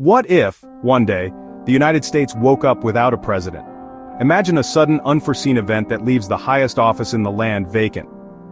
What if, one day, the United States woke up without a president? Imagine a sudden unforeseen event that leaves the highest office in the land vacant.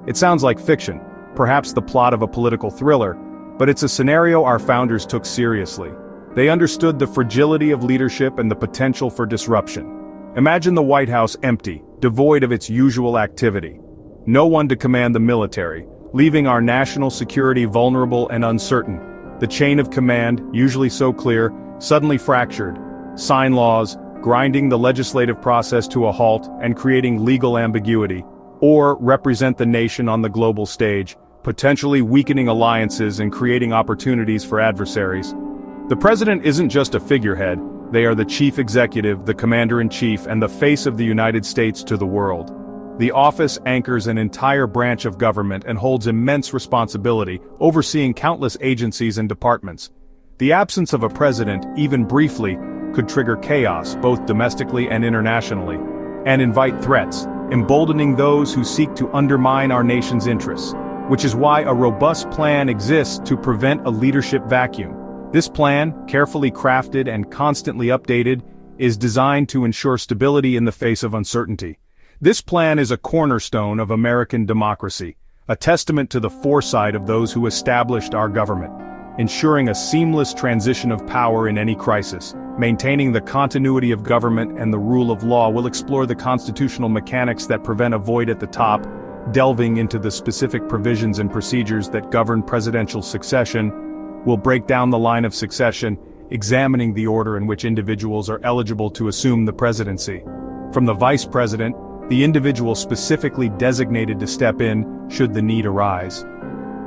It sounds like fiction, perhaps the plot of a political thriller, but it's a scenario our founders took seriously. They understood the fragility of leadership and the potential for disruption. Imagine the White House empty, devoid of its usual activity. No one to command the military, leaving our national security vulnerable and uncertain. The chain of command, usually so clear, suddenly fractured. Sign laws, grinding the legislative process to a halt and creating legal ambiguity. Or represent the nation on the global stage, potentially weakening alliances and creating opportunities for adversaries. The president isn't just a figurehead, they are the chief executive, the commander-in-chief, and the face of the United States to the world. The office anchors an entire branch of government and holds immense responsibility, overseeing countless agencies and departments. The absence of a president, even briefly, could trigger chaos, both domestically and internationally, and invite threats, emboldening those who seek to undermine our nation's interests, which is why a robust plan exists to prevent a leadership vacuum. This plan, carefully crafted and constantly updated, is designed to ensure stability in the face of uncertainty. This plan is a cornerstone of American democracy, a testament to the foresight of those who established our government, ensuring a seamless transition of power in any crisis. Maintaining the continuity of government and the rule of law will explore the constitutional mechanics that prevent a void at the top, delving into the specific provisions and procedures that govern presidential succession. We'll break down the line of succession, examining the order in which individuals are eligible to assume the presidency. From the vice president, the individual specifically designated to step in should the need arise,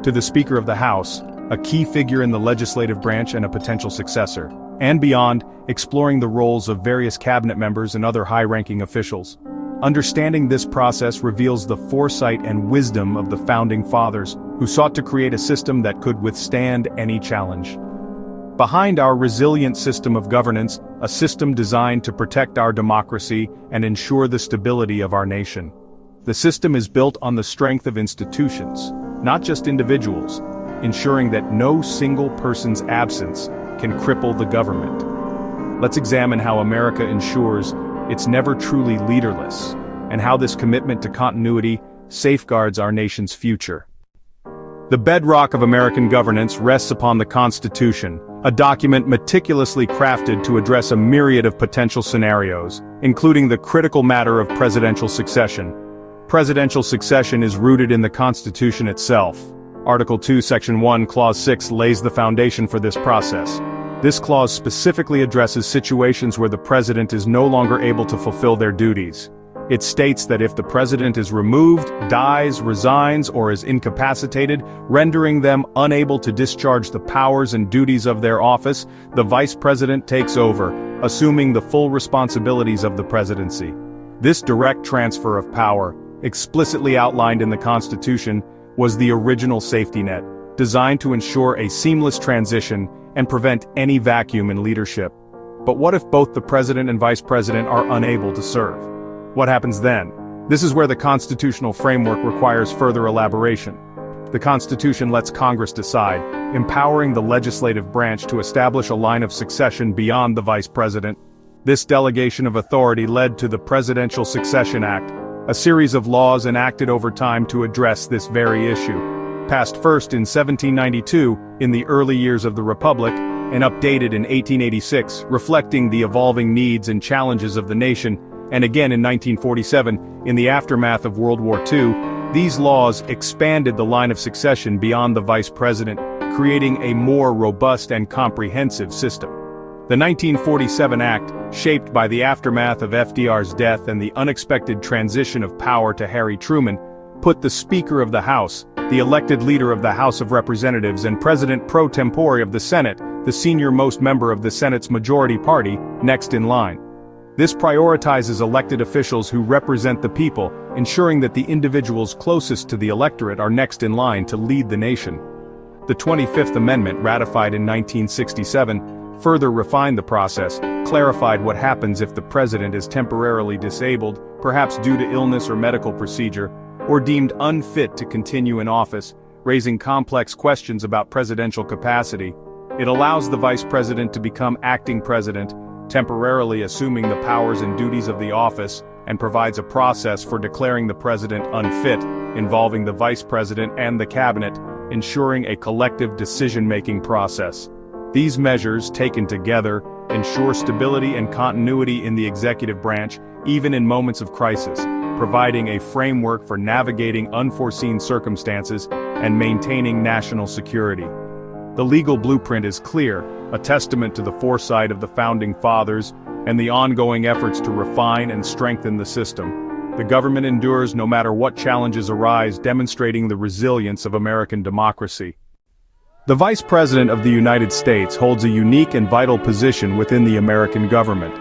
to the Speaker of the House, a key figure in the legislative branch and a potential successor, and beyond, exploring the roles of various cabinet members and other high-ranking officials. Understanding this process reveals the foresight and wisdom of the founding fathers, who sought to create a system that could withstand any challenge. Behind our resilient system of governance, a system designed to protect our democracy and ensure the stability of our nation. The system is built on the strength of institutions, not just individuals, ensuring that no single person's absence can cripple the government. Let's examine how America ensures it's never truly leaderless, and how this commitment to continuity safeguards our nation's future. The bedrock of American governance rests upon the Constitution, a document meticulously crafted to address a myriad of potential scenarios, including the critical matter of presidential succession. Presidential succession is rooted in the Constitution itself. Article 2, Section 1, Clause 6 lays the foundation for this process. This clause specifically addresses situations where the president is no longer able to fulfill their duties. It states that if the president is removed, dies, resigns, or is incapacitated, rendering them unable to discharge the powers and duties of their office, the vice president takes over, assuming the full responsibilities of the presidency. This direct transfer of power, explicitly outlined in the Constitution, was the original safety net, designed to ensure a seamless transition and prevent any vacuum in leadership. But what if both the president and vice president are unable to serve? What happens then? This is where the constitutional framework requires further elaboration. The Constitution lets Congress decide, empowering the legislative branch to establish a line of succession beyond the vice president. This delegation of authority led to the Presidential Succession Act, a series of laws enacted over time to address this very issue. Passed first in 1792, in the early years of the Republic, and updated in 1886, reflecting the evolving needs and challenges of the nation, and again in 1947, in the aftermath of World War II, these laws expanded the line of succession beyond the vice president, creating a more robust and comprehensive system. The 1947 Act, shaped by the aftermath of FDR's death and the unexpected transition of power to Harry Truman, put the Speaker of the House, the elected leader of the House of Representatives and President pro tempore of the Senate, the senior-most member of the Senate's majority party, next in line. This prioritizes elected officials who represent the people, ensuring that the individuals closest to the electorate are next in line to lead the nation. The 25th Amendment, ratified in 1967, further refined the process, clarified what happens if the president is temporarily disabled, perhaps due to illness or medical procedure, or deemed unfit to continue in office, raising complex questions about presidential capacity. It allows the vice president to become acting president, temporarily assuming the powers and duties of the office, and provides a process for declaring the president unfit, involving the vice president and the cabinet, ensuring a collective decision-making process. These measures, taken together, ensure stability and continuity in the executive branch, even in moments of crisis, providing a framework for navigating unforeseen circumstances and maintaining national security. The legal blueprint is clear, a testament to the foresight of the Founding Fathers and the ongoing efforts to refine and strengthen the system. The government endures no matter what challenges arise, demonstrating the resilience of American democracy. The Vice President of the United States holds a unique and vital position within the American government.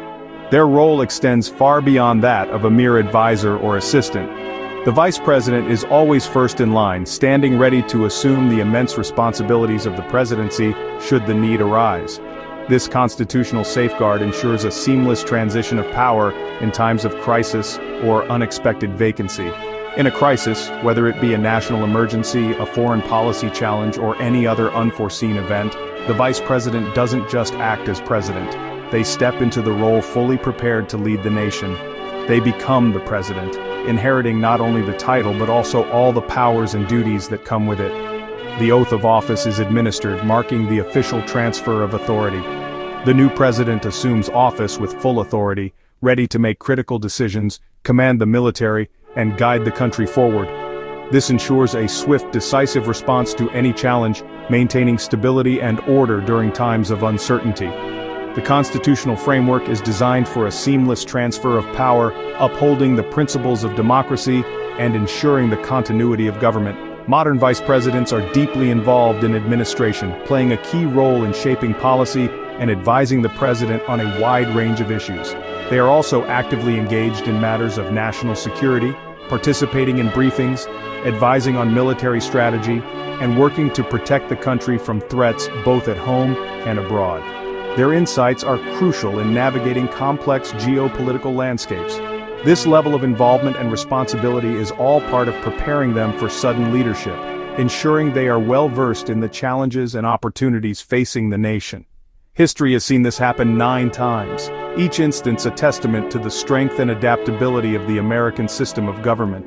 Their role extends far beyond that of a mere advisor or assistant. The Vice President is always first in line, standing ready to assume the immense responsibilities of the presidency should the need arise. This constitutional safeguard ensures a seamless transition of power in times of crisis or unexpected vacancy. In a crisis, whether it be a national emergency, a foreign policy challenge, or any other unforeseen event, the Vice President doesn't just act as president. They step into the role fully prepared to lead the nation. They become the president, inheriting not only the title but also all the powers and duties that come with it. The oath of office is administered, marking the official transfer of authority. The new president assumes office with full authority, ready to make critical decisions, command the military, and guide the country forward. This ensures a swift, decisive response to any challenge, maintaining stability and order during times of uncertainty. The constitutional framework is designed for a seamless transfer of power, upholding the principles of democracy and ensuring the continuity of government. Modern vice presidents are deeply involved in administration, playing a key role in shaping policy and advising the president on a wide range of issues. They are also actively engaged in matters of national security, participating in briefings, advising on military strategy, and working to protect the country from threats both at home and abroad. Their insights are crucial in navigating complex geopolitical landscapes. This level of involvement and responsibility is all part of preparing them for sudden leadership, ensuring they are well-versed in the challenges and opportunities facing the nation. History has seen this happen 9 times, each instance a testament to the strength and adaptability of the American system of government.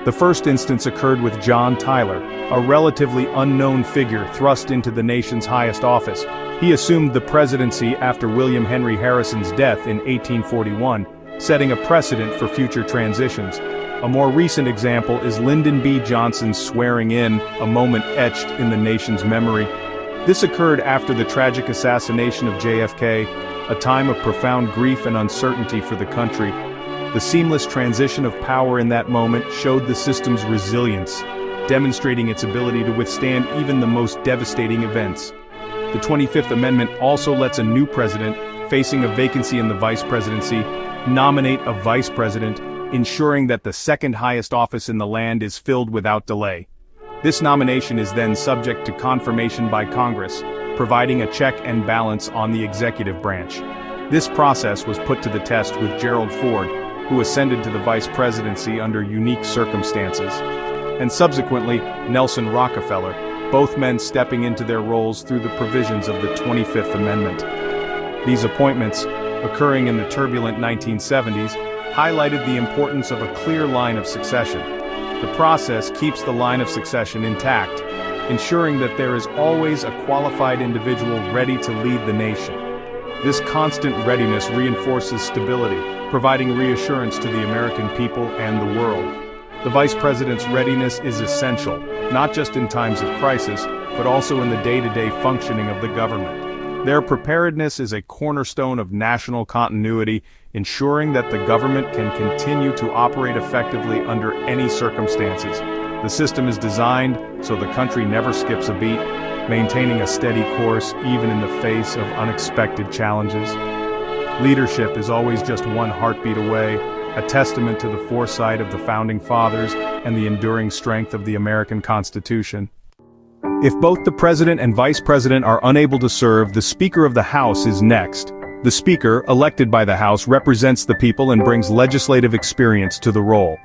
The first instance occurred with John Tyler, a relatively unknown figure thrust into the nation's highest office. He assumed the presidency after William Henry Harrison's death in 1841, setting a precedent for future transitions. A more recent example is Lyndon B. Johnson's swearing in, a moment etched in the nation's memory. This occurred after the tragic assassination of JFK, a time of profound grief and uncertainty for the country. The seamless transition of power in that moment showed the system's resilience, demonstrating its ability to withstand even the most devastating events. The 25th Amendment also lets a new president, facing a vacancy in the vice presidency, nominate a vice president, ensuring that the second highest office in the land is filled without delay. This nomination is then subject to confirmation by Congress, providing a check and balance on the executive branch. This process was put to the test with Gerald Ford, who ascended to the vice presidency under unique circumstances, and subsequently Nelson Rockefeller, both men stepping into their roles through the provisions of the 25th Amendment. These appointments, occurring in the turbulent 1970s, highlighted the importance of a clear line of succession. The process keeps the line of succession intact, ensuring that there is always a qualified individual ready to lead the nation. This constant readiness reinforces stability, providing reassurance to the American people and the world. The Vice President's readiness is essential, not just in times of crisis, but also in the day-to-day functioning of the government. Their preparedness is a cornerstone of national continuity, ensuring that the government can continue to operate effectively under any circumstances. The system is designed so the country never skips a beat, maintaining a steady course even in the face of unexpected challenges. Leadership is always just one heartbeat away, a testament to the foresight of the Founding Fathers and the enduring strength of the American Constitution. If both the President and Vice President are unable to serve, the Speaker of the House is next. The Speaker, elected by the House, represents the people and brings legislative experience to the role.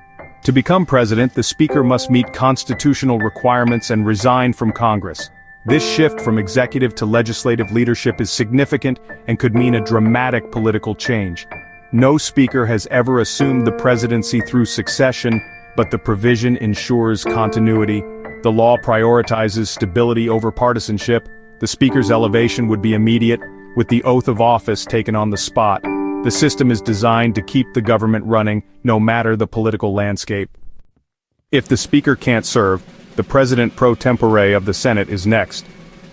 To become President, the Speaker must meet constitutional requirements and resign from Congress. This shift from executive to legislative leadership is significant and could mean a dramatic political change. No speaker has ever assumed the presidency through succession, but the provision ensures continuity. The law prioritizes stability over partisanship. The speaker's elevation would be immediate, with the oath of office taken on the spot. The system is designed to keep the government running, no matter the political landscape. If the speaker can't serve, the president pro tempore of the Senate is next.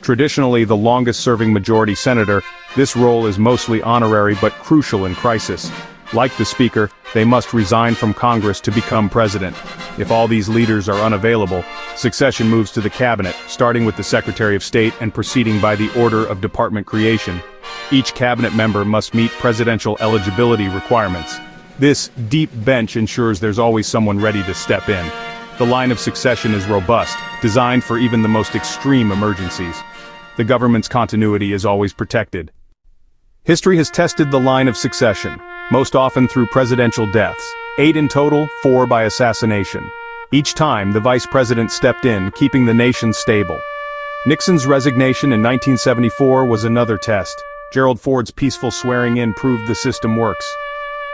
Traditionally the longest-serving majority senator, this role is mostly honorary but crucial in crisis. Like the speaker, they must resign from Congress to become president. If all these leaders are unavailable, succession moves to the cabinet, starting with the Secretary of State and proceeding by the order of department creation. Each cabinet member must meet presidential eligibility requirements. This deep bench ensures there's always someone ready to step in. The line of succession is robust, designed for even the most extreme emergencies. The government's continuity is always protected. History has tested the line of succession, most often through presidential deaths, 8 in total, 4 by assassination. Each time, the vice president stepped in, keeping the nation stable. Nixon's resignation in 1974 was another test. Gerald Ford's peaceful swearing-in proved the system works.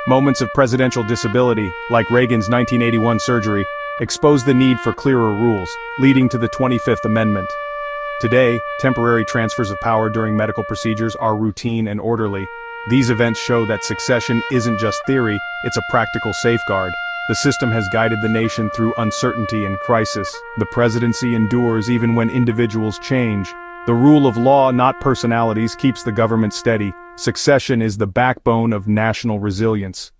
Moments of presidential disability, like Reagan's 1981 surgery, exposed the need for clearer rules, leading to the 25th Amendment. Today, temporary transfers of power during medical procedures are routine and orderly. These events show that succession isn't just theory, it's a practical safeguard. The system has guided the nation through uncertainty and crisis. The presidency endures even when individuals change. The rule of law, not personalities, keeps the government steady. Succession is the backbone of national resilience.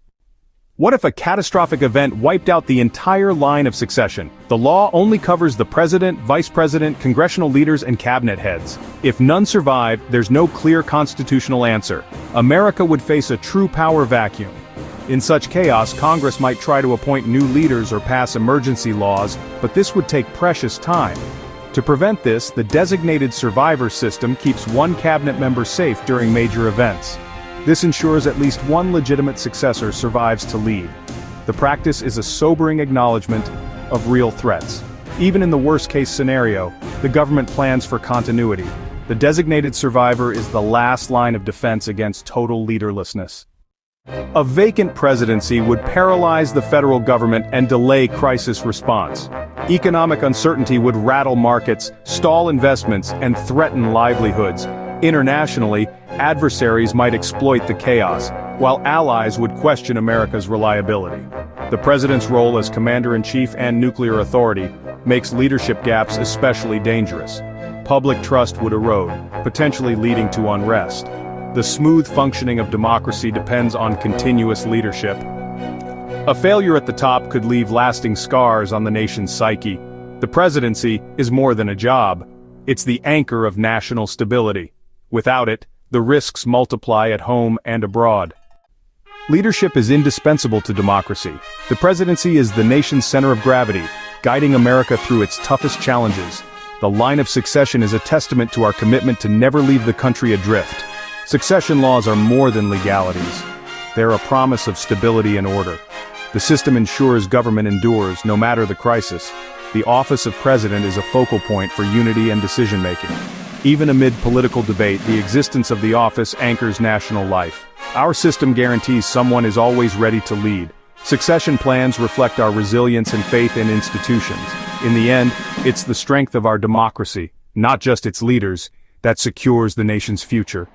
What if a catastrophic event wiped out the entire line of succession? The law only covers the president, vice president, congressional leaders, and cabinet heads. If none survive, there's no clear constitutional answer. America would face a true power vacuum. In such chaos, Congress might try to appoint new leaders or pass emergency laws, but this would take precious time. To prevent this, the designated survivor system keeps one cabinet member safe during major events. This ensures at least one legitimate successor survives to lead. The practice is a sobering acknowledgement of real threats. Even in the worst-case scenario, the government plans for continuity. The designated survivor is the last line of defense against total leaderlessness. A vacant presidency would paralyze the federal government and delay crisis response. Economic uncertainty would rattle markets, stall investments, and threaten livelihoods. Internationally, adversaries might exploit the chaos, while allies would question America's reliability. The president's role as commander-in-chief and nuclear authority makes leadership gaps especially dangerous. Public trust would erode, potentially leading to unrest. The smooth functioning of democracy depends on continuous leadership. A failure at the top could leave lasting scars on the nation's psyche. The presidency is more than a job. It's the anchor of national stability. Without it, the risks multiply at home and abroad. Leadership is indispensable to democracy. The presidency is the nation's center of gravity, guiding America through its toughest challenges. The line of succession is a testament to our commitment to never leave the country adrift. Succession laws are more than legalities. They're a promise of stability and order. The system ensures government endures, no matter the crisis. The office of president is a focal point for unity and decision-making. Even amid political debate, the existence of the office anchors national life. Our system guarantees someone is always ready to lead. Succession plans reflect our resilience and faith in institutions. In the end, it's the strength of our democracy, not just its leaders, that secures the nation's future.